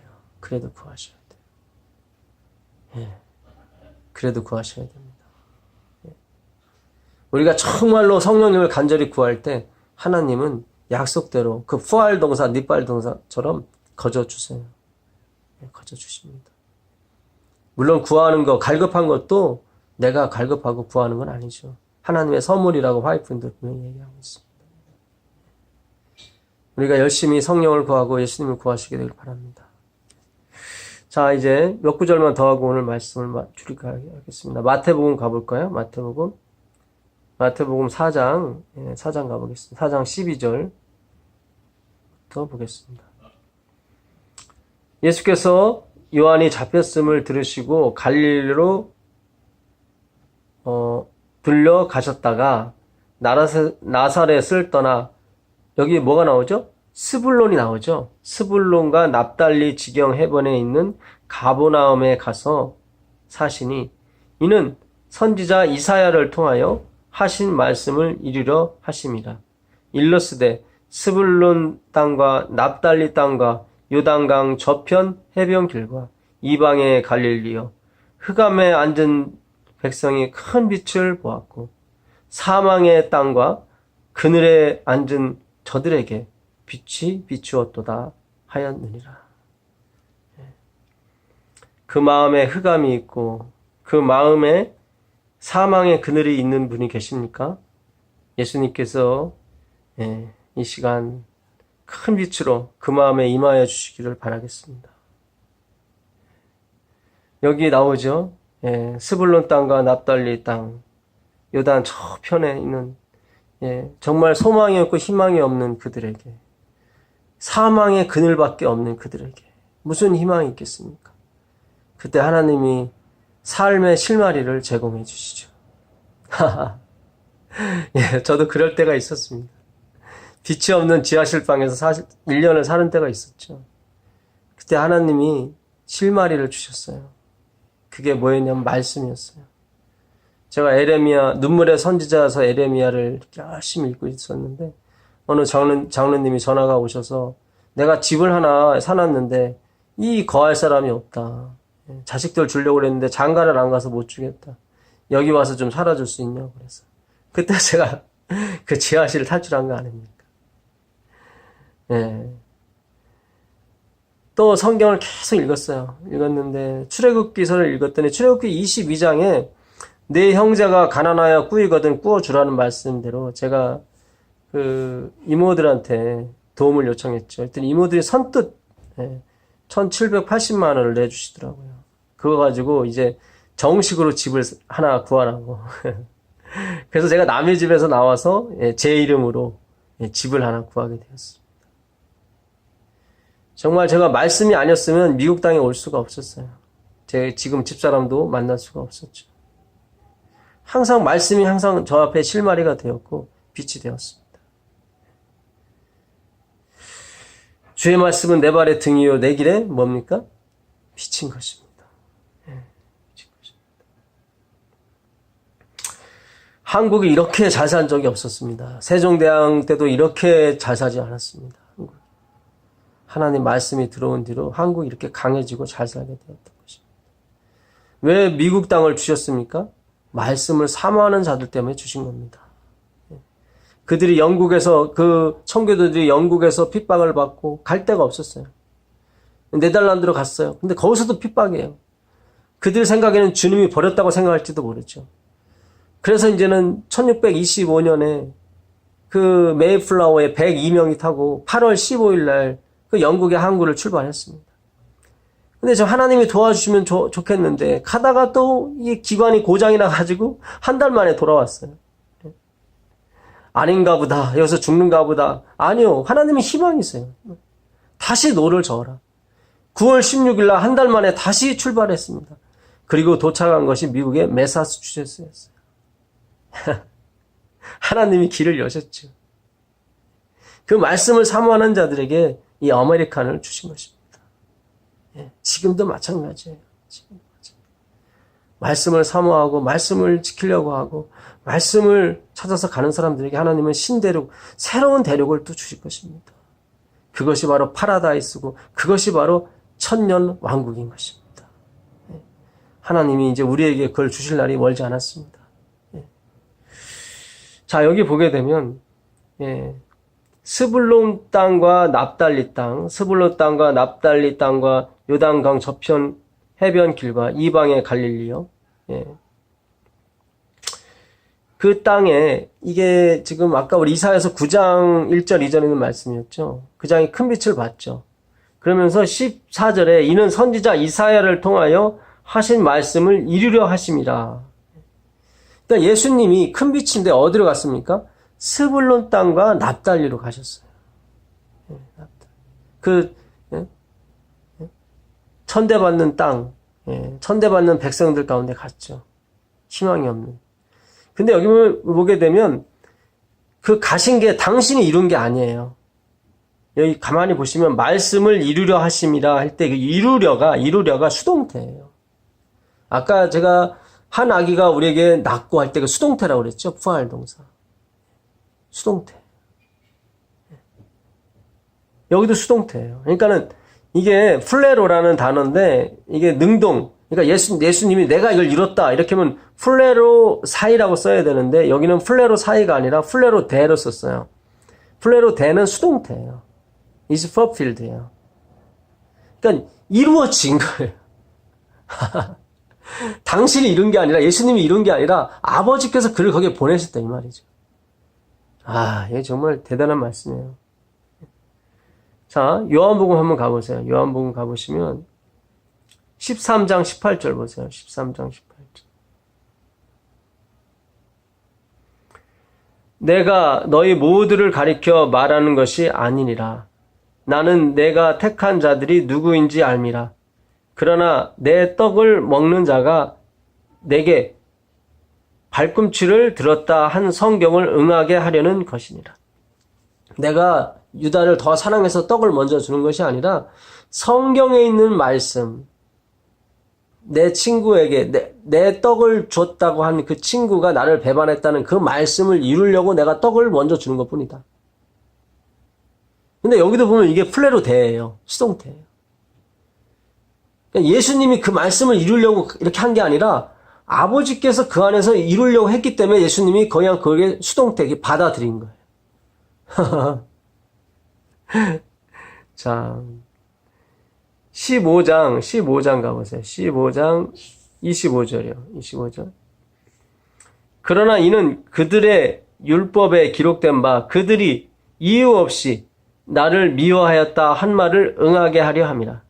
그래도 구하셔야 돼요. 예. 그래도 구하셔야 됩니다. 예. 우리가 정말로 성령님을 간절히 구할 때 하나님은 약속대로 그 푸알 동사, 니팔 동사처럼 거저주세요. 예, 거저주십니다. 물론 구하는 거, 갈급한 것도 내가 갈급하고 구하는 건 아니죠. 하나님의 선물이라고 화이트분들 분명히 얘기하고 있습니다. 우리가 열심히 성령을 구하고 예수님을 구하시게 되길 바랍니다. 자, 이제 몇 구절만 더 하고 오늘 말씀을 줄이게 하겠습니다. 마태복음 가볼까요? 마태복음 4장, 4장 가보겠습니다. 4장 12절부터 보겠습니다. 예수께서 요한이 잡혔음을 들으시고 갈릴리로 들려가셨다가 나사렛을 떠나 여기 뭐가 나오죠? 스불론이 나오죠. 스불론과 납달리 지경 해변에 있는 가보나움에 가서 사시니 이는 선지자 이사야를 통하여 하신 말씀을 이루려 하심이라. 일러스되 스불론 땅과 납달리 땅과 요단강 저편 해변길과 이방의 갈릴리여 흑암에 앉은 백성이 큰 빛을 보았고 사망의 땅과 그늘에 앉은 저들에게 빛이 비추었도다 하였느니라. 그 마음에 흑암이 있고 그 마음에 사망의 그늘이 있는 분이 계십니까? 예수님께서 이 시간 큰 빛으로 그 마음에 임하여 주시기를 바라겠습니다. 여기 나오죠. 스불론 땅과 납달리 땅, 요단 저편에 있는 정말 소망이 없고 희망이 없는 그들에게, 사망의 그늘밖에 없는 그들에게 무슨 희망이 있겠습니까? 그때 하나님이 삶의 실마리를 제공해 주시죠. 저도 그럴 때가 있었습니다. 빛이 없는 지하실 방에서 1년을 사는 때가 있었죠. 그때 하나님이 실마리를 주셨어요. 그게 뭐였냐면 말씀이었어요. 제가 눈물의 선지자에서 에레미야를 열심히 읽고 있었는데 어느 장로님이 전화가 오셔서 내가 집을 하나 사놨는데 이 거할 사람이 없다. 자식들 주려고 그랬는데 장가를 안 가서 못 주겠다. 여기 와서 좀 살아줄 수 있냐고 그래서. 그때 제가 그 지하실을 탈출한 거 아닙니까? 예. 또 성경을 계속 읽었어요. 읽었는데 출애굽기서를 읽었더니 출애굽기 22장에 내 형제가 가난하여 꾸이거든 꾸어주라는 말씀대로 제가 그 이모들한테 도움을 요청했죠. 그랬더니 이모들이 선뜻 1780만 원을 내주시더라고요. 그거 가지고 이제 정식으로 집을 하나 구하라고. 그래서 제가 남의 집에서 나와서 제 이름으로 집을 하나 구하게 되었습니다. 정말 제가 말씀이 아니었으면 미국 땅에 올 수가 없었어요. 제 지금 집사람도 만날 수가 없었죠. 항상 말씀이 항상 저 앞에 실마리가 되었고 빛이 되었습니다. 주의 말씀은 내 발의 등이요 내 길에 뭡니까? 빛인 것입니다. 빛인 것입니다. 한국이 이렇게 잘 산 적이 없었습니다. 세종대왕 때도 이렇게 잘 사지 않았습니다. 하나님 말씀이 들어온 뒤로 한국이 이렇게 강해지고 잘 살게 되었던 것입니다. 왜 미국 땅을 주셨습니까? 말씀을 사모하는 자들 때문에 주신 겁니다. 그들이 영국에서 그 청교도들이 영국에서 핍박을 받고 갈 데가 없었어요. 네덜란드로 갔어요. 근데 거기서도 핍박이에요. 그들 생각에는 주님이 버렸다고 생각할지도 모르죠. 그래서 이제는 1625년에 그 메이플라워에 102명이 타고 8월 15일 날 그 영국의 항구를 출발했습니다. 근데 저 하나님이 도와주시면 좋겠는데 가다가 또 이 기관이 고장이 나가지고 한 달 만에 돌아왔어요. 아닌가 보다. 여기서 죽는가 보다. 아니요. 하나님이 희망이 있어요. 다시 노를 저어라. 9월 16일 날 한 달 만에 다시 출발했습니다. 그리고 도착한 것이 미국의 매사추세츠였어요. 하나님이 길을 여셨죠. 그 말씀을 사모하는 자들에게 이 아메리칸을 주신 것입니다. 지금도 마찬가지예요. 지금도 마찬가지. 말씀을 사모하고 말씀을 지키려고 하고 말씀을 찾아서 가는 사람들에게 하나님은 신대륙, 새로운 대륙을 또 주실 것입니다. 그것이 바로 파라다이스고 그것이 바로 천년 왕국인 것입니다. 하나님이 이제 우리에게 그걸 주실 날이 멀지 않았습니다. 자, 여기 보게 되면 스불론 땅과 납달리 땅, 스불론 땅과 납달리 땅과 요단강 저편 해변 길과 이방의 갈릴리요. 그 땅에 이게 지금 아까 우리 이사야서 9장 1절 2절에 있는 말씀이었죠. 그 장이 큰 빛을 봤죠. 그러면서 14절에 이는 선지자 이사야를 통하여 하신 말씀을 이루려 하심이라. 그러니까 예수님이 큰 빛인데 어디로 갔습니까? 스불론 땅과 납달리로 가셨어요. 그 천대받는 땅, 천대받는 백성들 가운데 갔죠. 희망이 없는. 근데 여기 보게 되면 그 가신 게 당신이 이룬 게 아니에요. 여기 가만히 보시면 말씀을 이루려 하심이라 할 때 그 이루려가 수동태예요. 아까 제가 한 아기가 우리에게 낳고 할 때 그 수동태라고 그랬죠. 부활 동사. 수동태. 여기도 수동태예요. 그러니까는 이게 플레로라는 단어인데 이게 능동. 그러니까 예수님이 내가 이걸 이뤘다 이렇게 하면 플레로 사이라고 써야 되는데 여기는 플레로 사이가 아니라 플레로 대로 썼어요. 플레로 대는 수동태예요. is fulfilled예요. 그러니까 이루어진 거예요. 당신이 이룬 게 아니라 예수님이 이룬 게 아니라 아버지께서 그를 거기에 보내셨다 이 말이죠. 이게 정말 대단한 말씀이에요. 자, 요한복음 한번 가보세요. 요한복음 가보시면 13장 18절 보세요. 13장 18절. 내가 너희 모두를 가리켜 말하는 것이 아니니라. 나는 내가 택한 자들이 누구인지 알미라. 그러나 내 떡을 먹는 자가 내게 발꿈치를 들었다 한 성경을 응하게 하려는 것이니라. 내가 유다를 더 사랑해서 떡을 먼저 주는 것이 아니라 성경에 있는 말씀, 내 친구에게 내 떡을 줬다고 한 그 친구가 나를 배반했다는 그 말씀을 이루려고 내가 떡을 먼저 주는 것뿐이다. 근데 여기도 보면 이게 플레로 대예요. 수동태예요. 그러니까 예수님이 그 말씀을 이루려고 이렇게 한 게 아니라 아버지께서 그 안에서 이루려고 했기 때문에 예수님이 그냥 그게 수동되게 받아들인 거예요. 자, 15장 가보세요. 15장 25절이요. 25절. 그러나 이는 그들의 율법에 기록된 바 그들이 이유 없이 나를 미워하였다 한 말을 응하게 하려 함이라.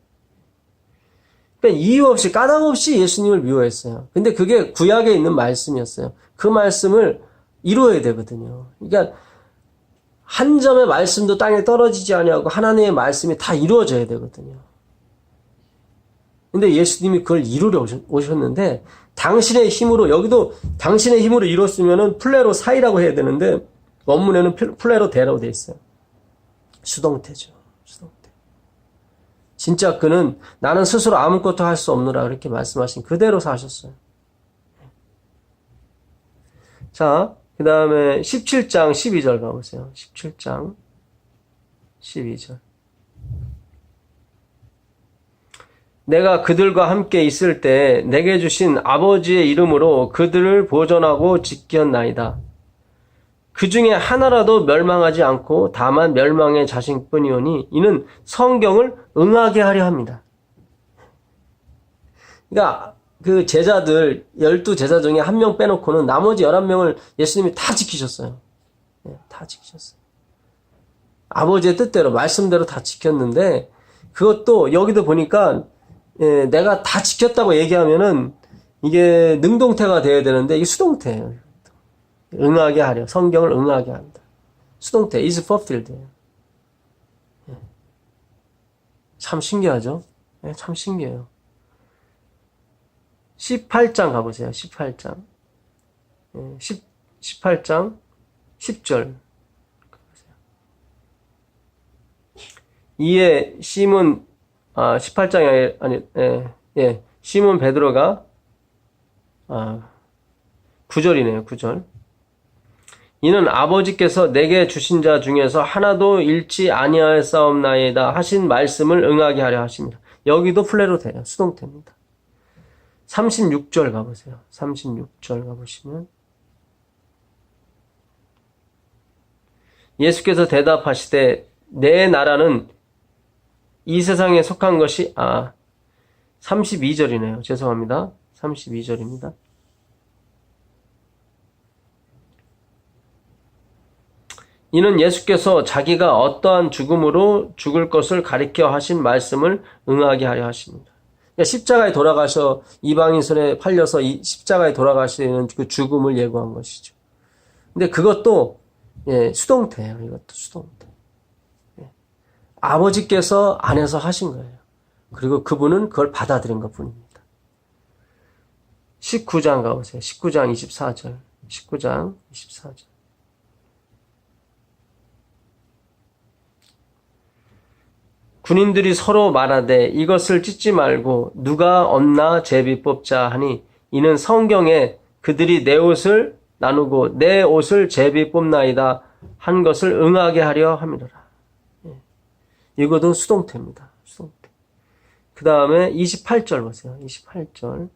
그러니까 이유 없이 까닭 없이 예수님을 미워했어요. 근데 그게 구약에 있는 말씀이었어요. 그 말씀을 이루어야 되거든요. 그러니까 한 점의 말씀도 땅에 떨어지지 아니하고 하나님의 말씀이 다 이루어져야 되거든요. 근데 예수님이 그걸 이루려 오셨는데 당신의 힘으로, 여기도 당신의 힘으로 이뤘으면은 플레로 사이라고 해야 되는데 원문에는 플레로 대라고 돼 있어요. 수동태죠. 수동태. 진짜 그는 나는 스스로 아무것도 할 수 없노라 그렇게 말씀하신 그대로 사셨어요. 자, 그 다음에 17장 12절 가보세요. 17장 12절. 내가 그들과 함께 있을 때 내게 주신 아버지의 이름으로 그들을 보존하고 지켰나이다. 그 중에 하나라도 멸망하지 않고 다만 멸망의 자식뿐이오니 이는 성경을 응하게 하려 합니다. 그러니까 그 제자들 12제자 중에 한 명 빼놓고는 나머지 11명을 예수님이 다 지키셨어요. 다 지키셨어요. 아버지의 뜻대로 말씀대로 다 지켰는데 그것도 여기도 보니까 내가 다 지켰다고 얘기하면은 이게 능동태가 돼야 되는데 이게 수동태예요. 응하게 하려. 성경을 응하게 한다. 수동태 is fulfilled. 참 신기하죠? 참 신기해요. 18장 가보세요. 18장. 18장 10절. 이에 시몬 18장이 시몬 베드로가 9절이네요. 9절. 이는 아버지께서 내게 주신 자 중에서 하나도 잃지 아니하였사옵나이다 하신 말씀을 응하게 하려 하십니다. 여기도 플레로 돼요. 수동태입니다. 36절 가보세요. 36절 가보시면 예수께서 대답하시되 내 나라는 이 세상에 속한 것이 32절이네요. 죄송합니다. 32절입니다. 이는 예수께서 자기가 어떠한 죽음으로 죽을 것을 가리켜 하신 말씀을 응하게 하려 하십니다. 그러니까 십자가에 돌아가셔 이방인 손에 팔려서 이 십자가에 돌아가시는 그 죽음을 예고한 것이죠. 근데 그것도 수동태예요. 이것도 수동태. 아버지께서 안에서 하신 거예요. 그리고 그분은 그걸 받아들인 것뿐입니다. 19장 가보세요. 19장 24절. 19장 24절. 군인들이 서로 말하되 이것을 찢지 말고 누가 얻나 제비 뽑자 하니 이는 성경에 그들이 내 옷을 나누고 내 옷을 제비 뽑나이다 한 것을 응하게 하려 함이로라. 이것도 수동태입니다. 수동태. 그 다음에 28절 보세요. 28절.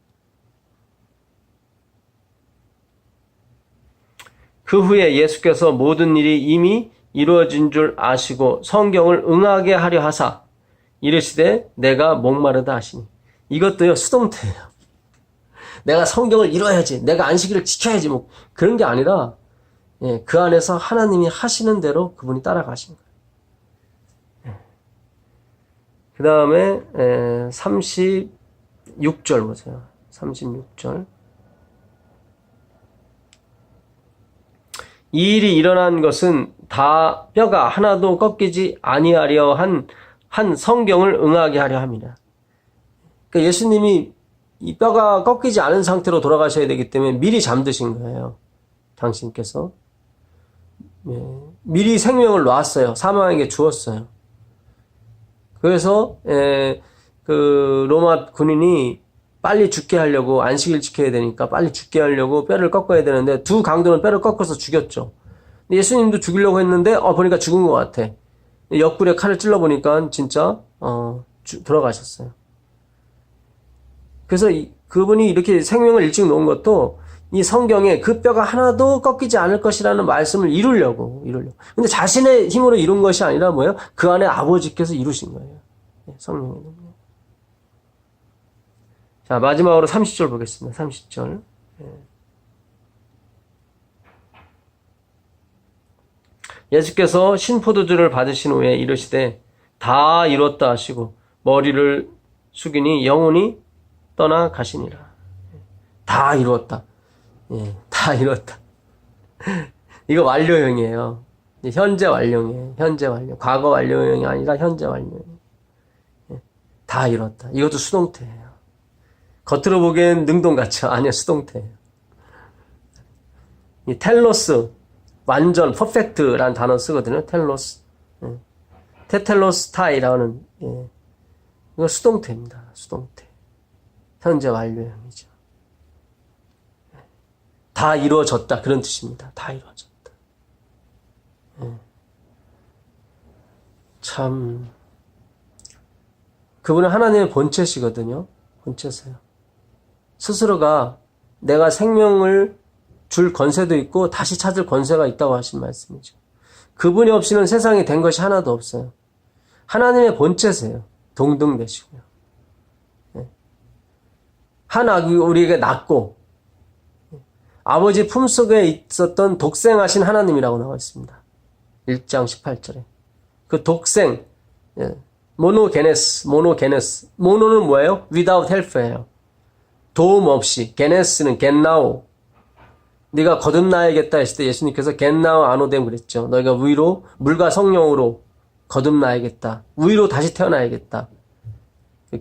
그 후에 예수께서 모든 일이 이미 이루어진 줄 아시고 성경을 응하게 하려 하사 이르시되 내가 목마르다 하시니 이것도요 수동태예요. 내가 성경을 이뤄야지, 내가 안식일을 지켜야지 뭐 그런 게 아니라 그 안에서 하나님이 하시는 대로 그분이 따라가신 거예요. 그 다음에 36절 보세요. 36절. 이 일이 일어난 것은 다 뼈가 하나도 꺾이지 아니하려 한 성경을 응하게 하려 합니다. 그러니까 예수님이 이 뼈가 꺾이지 않은 상태로 돌아가셔야 되기 때문에 미리 잠드신 거예요. 당신께서. 미리 생명을 놨어요. 사망에게 주었어요. 그래서 그 로마 군인이 빨리 죽게 하려고 안식일 지켜야 되니까 빨리 죽게 하려고 뼈를 꺾어야 되는데 두 강도는 뼈를 꺾어서 죽였죠. 근데 예수님도 죽이려고 했는데 보니까 죽은 것 같아. 옆구리에 칼을 찔러보니까 진짜 돌아가셨어요. 그래서 그분이 이렇게 생명을 일찍 놓은 것도 이 성경에 그 뼈가 하나도 꺾이지 않을 것이라는 말씀을 이루려고. 근데 자신의 힘으로 이룬 것이 아니라 뭐예요? 그 안에 아버지께서 이루신 거예요. 성령의 능력. 자, 마지막으로 30절 보겠습니다. 30절. 예수께서 신포도주를 받으신 후에 이르시되 다 이뤘다 하시고 머리를 숙이니 영혼이 떠나 가시니라. 다 이루었다. 다 이뤘다. 이거 완료형이에요. 현재 완료형이에요. 현재 완료. 과거 완료형이 아니라 현재 완료형. 다 이뤘다. 이것도 수동태예요. 겉으로 보기엔 능동 같죠? 아니요, 수동태예요. 이 텔로스, 완전, 퍼펙트라는 단어 쓰거든요. 텔로스. 테텔로스타이라는, 이거 수동태입니다. 수동태. 현재 완료형이죠. 다 이루어졌다. 그런 뜻입니다. 다 이루어졌다. 참, 그분은 하나님의 본체시거든요. 본체세요. 스스로가 내가 생명을 줄 권세도 있고 다시 찾을 권세가 있다고 하신 말씀이죠. 그분이 없이는 세상에 된 것이 하나도 없어요. 하나님의 본체세요. 동등되시고요. 한 아기 우리에게 낳고 아버지 품속에 있었던 독생하신 하나님이라고 나와 있습니다. 1장 18절에. 그 독생, 모노게네스. 모노는 뭐예요? without help예요. 도움 없이. 게네스는 겟나오. 네가 거듭나야겠다 했을 때 예수님께서 겟나오 아노뎀 그랬죠. 너희가 위로 물과 성령으로 거듭나야겠다. 위로 다시 태어나야겠다.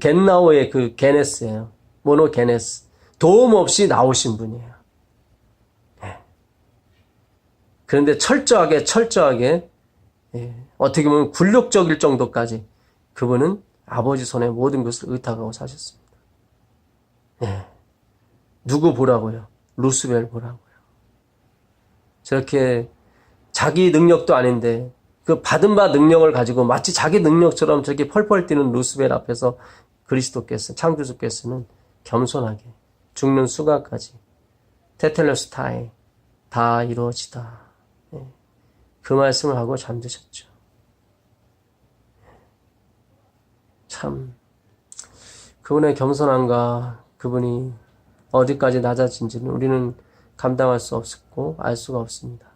겟나오의 그 게네스예요. 모노게네스. 도움 없이 나오신 분이에요. 그런데 철저하게 어떻게 보면 굴욕적일 정도까지 그분은 아버지 손에 모든 것을 의탁하고 사셨습니다. 누구 보라고요? 루스벨 보라고요. 저렇게 자기 능력도 아닌데 그 받은 바 능력을 가지고 마치 자기 능력처럼 저렇게 펄펄 뛰는 루스벨 앞에서 그리스도께서, 창조주께서는 겸손하게 죽는 수가까지 테텔레스타에 다 이루어지다. 그 말씀을 하고 잠드셨죠. 참 그분의 겸손함과 그분이 어디까지 낮아진지는 우리는 감당할 수 없었고 알 수가 없습니다.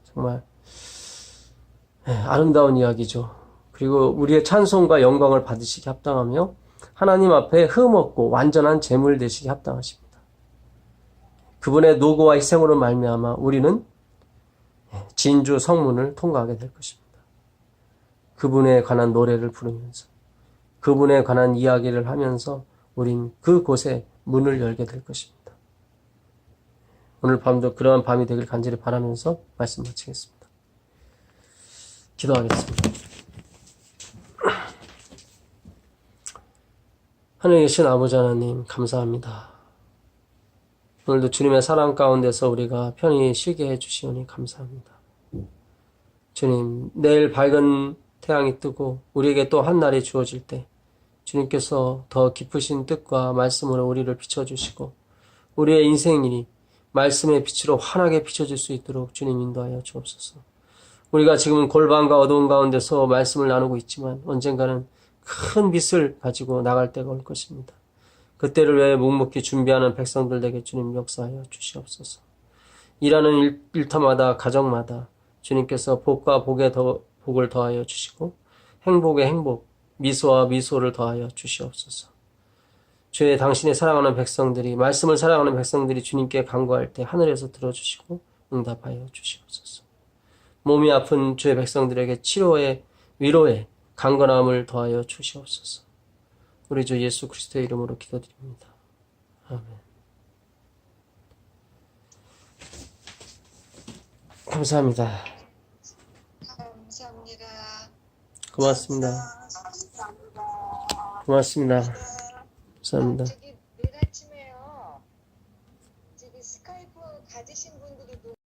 정말 아름다운 이야기죠. 그리고 우리의 찬송과 영광을 받으시기 합당하며 하나님 앞에 흠없고 완전한 제물 되시기 합당하십니다. 그분의 노고와 희생으로 말미암아 우리는 진주 성문을 통과하게 될 것입니다. 그분에 관한 노래를 부르면서 그분에 관한 이야기를 하면서 우린 그곳에 문을 열게 될 것입니다. 오늘 밤도 그러한 밤이 되길 간절히 바라면서 말씀 마치겠습니다. 기도하겠습니다. 하늘에 계신 아버지 하나님 감사합니다. 오늘도 주님의 사랑 가운데서 우리가 편히 쉬게 해주시오니 감사합니다. 주님, 내일 밝은 태양이 뜨고 우리에게 또 한 날이 주어질 때 주님께서 더 깊으신 뜻과 말씀으로 우리를 비춰주시고 우리의 인생이 말씀의 빛으로 환하게 비춰질 수 있도록 주님 인도하여 주옵소서. 우리가 지금은 골방과 어두운 가운데서 말씀을 나누고 있지만 언젠가는 큰 빛을 가지고 나갈 때가 올 것입니다. 그때를 위해 묵묵히 준비하는 백성들에게 주님 역사하여 주시옵소서. 일하는 일터마다 가정마다 주님께서 복과 복을 더하여 주시고 행복에 행복, 미소와 미소를 더하여 주시옵소서. 주의 당신의 사랑하는 백성들이 말씀을 사랑하는 백성들이 주님께 간구할 때 하늘에서 들어주시고 응답하여 주시옵소서. 몸이 아픈 주의 백성들에게 치료에 위로에 강건함을 더하여 주시옵소서. 우리 주 예수 그리스도의 이름으로 기도드립니다. 아멘. 감사합니다. 감사합니다. 고맙습니다. 고맙습니다. 감사합니다.